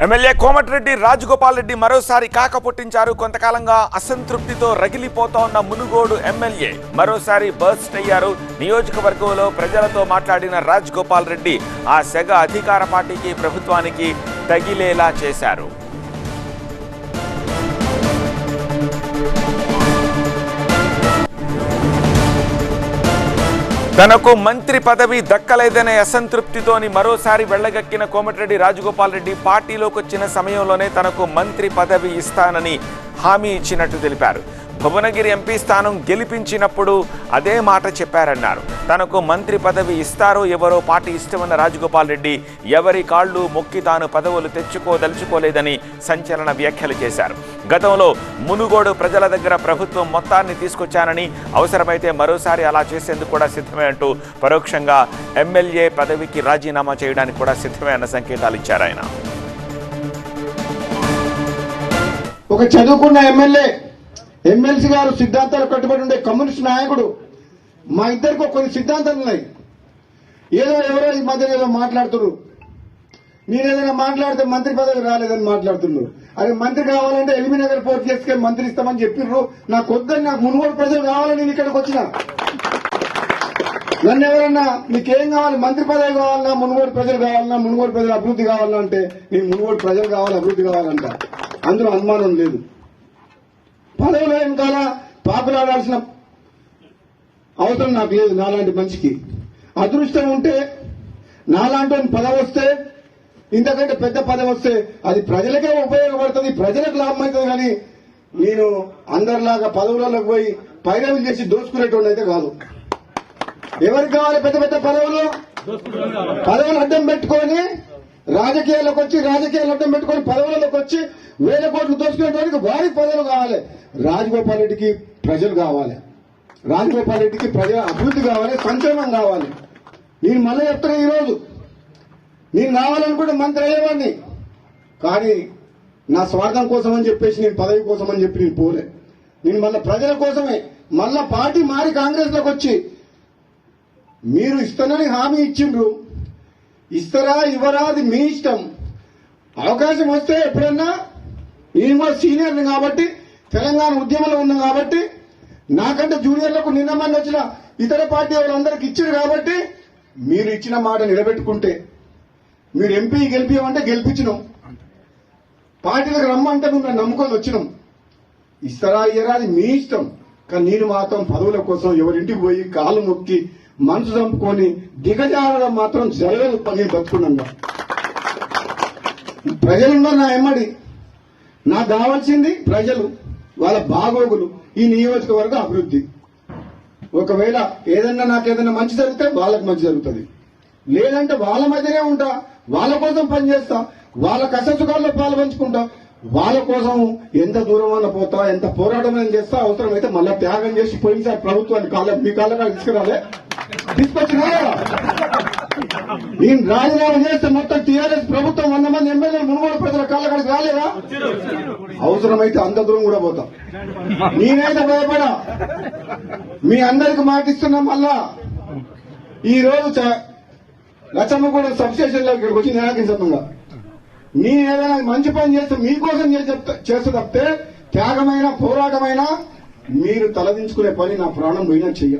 MLA Komatireddy Rajagopal Reddy మరోసారి కాక పుట్టించారు. కొంతకాలంగా అసంతృప్తితో రగిలిపోతోన్న మునుగోడు ఎమ్మెల్యే మరోసారి బర్స్ట్ అయ్యారు. నియోజకవర్గంలో ప్రజలతో మాట్లాడిన రాజగోపాల్ రెడ్డి ఆ సెగ అధికార పార్టీకి ప్రభుత్వానికి తగిలేలా చేశారు. తనకు మంత్రి పదవి దక్కలేదనే అసంతృప్తితోని మరోసారి వెళ్లగక్కిన కోమటిరెడ్డి రాజగోపాల్ రెడ్డి పార్టీలోకి వచ్చిన సమయంలోనే తనకు మంత్రి పదవి ఇస్తానని హామీ ఇచ్చినట్టు తెలిపారు. భువనగిరి ఎంపీ స్థానం గెలిపించినప్పుడు అదే మాట చెప్పారన్నారు. తనకు మంత్రి పదవి ఇస్తారో ఎవరో పార్టీ ఇష్టమన్న రాజగోపాల్ రెడ్డి ఎవరి కాళ్ళు మొక్కి తాను పదవులు తెచ్చుకోదలుచుకోలేదని సంచలన వ్యాఖ్యలు చేశారు. గతంలో మునుగోడు ప్రజల దగ్గర ప్రభుత్వం మొత్తాన్ని తీసుకొచ్చానని, అవసరమైతే మరోసారి అలా చేసేందుకు కూడా సిద్ధమే అంటూ పరోక్షంగా ఎమ్మెల్యే పదవికి రాజీనామా చేయడానికి కూడా సిద్ధమే అన్న సంకేతాలు ఇచ్చారు ఆయన. ఒక చదువుకున్న ఎమ్మెల్సీ గారు సిద్ధాంతాలు కట్టుబడి ఉండే కమ్యూనిస్ట్ నాయకుడు. మా ఇద్దరికి కొన్ని సిద్ధాంతాలు ఉన్నాయి. ఎవరో ఈ మధ్య ఏదో మాట్లాడుతున్నారు. నేనేదైనా మాట్లాడితే మంత్రి పదవి రాలేదని మాట్లాడుతున్నారు. అరే మంత్రి కావాలంటే ఎల్బీనగర్ పోర్టు చేసుకొని మంత్రి ఇస్తామని చెప్పిర్రు. నాకు వద్దని, నాకు మునుగోడు ప్రజలు కావాలని నేను ఇక్కడికి వచ్చిన. నన్ను ఎవరన్నా నీకేం కావాలి, మంత్రి పదవి కావాలన్నా, మునుగోడు ప్రజలు కావాలన్నా, మునుగోడు ప్రజలు అభివృద్ధి కావాలన్నా అంటే నేను మునుగోడు ప్రజలు కావాలి, అభివృద్ధి కావాలంట. అందులో అనుమానం లేదు. పదవులు వెనకాల పాకులాడాల్సిన అవసరం నాకు లేదు. నాలాంటి మనిషికి అదృష్టం ఉంటే, నాలాంటి పదవి వస్తే, ఇంతకంటే పెద్ద పదవి వస్తే అది ప్రజలకే ఉపయోగపడుతుంది, ప్రజలకు లాభం అవుతుంది. కానీ నేను అందరిలాగా పదవులలోకి పోయి పైరవులు చేసి దోచుకునేటువంటి అయితే కాదు. ఎవరికి కావాలి పెద్ద పెద్ద పదవులు? పదవులు అడ్డం పెట్టుకొని రాజకీయాల్లోకి వచ్చి, రాజకీయాలు అడ్డం పెట్టుకొని పదవులలోకి వచ్చి వేల కోట్లు దోచుకునేటువంటి వారికి పదవులు కావాలి. రాజగోపాల్ రెడ్డికి ప్రజలు కావాలి, రాజగోపాల్ రెడ్డికి ప్రజల అభివృద్ధి కావాలి, సంక్షేమం కావాలి. నేను మళ్ళీ చెప్తున్నా, ఈరోజు నేను కావాలనుకుంటే మంత్రి అయ్యేవాడిని. కానీ నా స్వార్థం కోసం అని చెప్పేసి, నేను పదవి కోసం అని చెప్పి నేను పోలే. నేను మళ్ళీ ప్రజల కోసమే, మళ్ళా పార్టీ మారి కాంగ్రెస్ లోకి వచ్చి, మీరు ఇస్తానని హామీ ఇచ్చిండ్రు, ఇస్తారా ఇవ్వరా అది మీ ఇష్టం. అవకాశం వస్తే ఎప్పుడన్నా, నేను కూడా సీనియర్ని కాబట్టి, తెలంగాణ ఉద్యమంలో ఉన్నాం కాబట్టి, నాకంటే జూనియర్లకు నిన్న మంది వచ్చిన ఇతర పార్టీ వాళ్ళందరికీ ఇచ్చారు కాబట్టి, మీరు ఇచ్చిన మాట నిలబెట్టుకుంటే, మీరు ఎంపీ గెలిపియమంటే గెలిపించినాం, పార్టీలకు రమ్మంటే మేము నమ్ముకొని వచ్చినాం. ఇస్తారా ఇయ్యరా అది మీ ఇష్టం. కానీ నేను మాత్రం పదవుల కోసం ఎవరింటికి పోయి కాలు మొక్కి మనసు చంపుకొని దిగజారడం మాత్రం జరగదు. నేను బతుకున్నాను. ప్రజలున్నారు నా ఎమ్మడి. నాకు కావాల్సింది ప్రజలు, వాళ్ళ బాగోగులు, ఈ నియోజకవర్గ అభివృద్ధి. ఒకవేళ ఏదన్నా నాకేదన్నా మంచి జరిగితే వాళ్ళకి మంచి జరుగుతుంది, లేదంటే వాళ్ళ మధ్యనే ఉంటా, వాళ్ళ కోసం పనిచేస్తా, వాళ్ళ కష్టసుఖాల్లో పాలు పంచుకుంటా, వాళ్ళ కోసం ఎంత దూరం అన్న పోతా, ఎంత పోరాటం చేస్తా, అవసరమైతే మళ్ళా త్యాగం చేసి పోయినసారి ప్రభుత్వాన్ని మీ కాళ్ళ తీసుకురాలే, తీసుకొచ్చినా. నేను రాజీనామా చేస్తే మొత్తం టీఆర్ఎస్ ప్రభుత్వం 100 మంది ఎమ్మెల్యేలు మునుగోడు ప్రజల కాళ్ళకాడికి రాలేదా? అవసరమైతే అంత దూరం కూడా పోతా. నేనైతే భయపడా. మీ అందరికి మాటిస్తున్నా. మళ్ళా ఈ రోజు లచ్చమ్మగూడ సబ్స్టేషన్ లో ఇక్కడికి వచ్చి న్యాయకించకుండా నేను ఏదైనా మంచి పని చేస్తే మీకోసం చేస్తే తప్పితే త్యాగమైన పోరాటమైనా మీరు తలదించుకునే పని నా ప్రాణం పోయినా చెయ్య.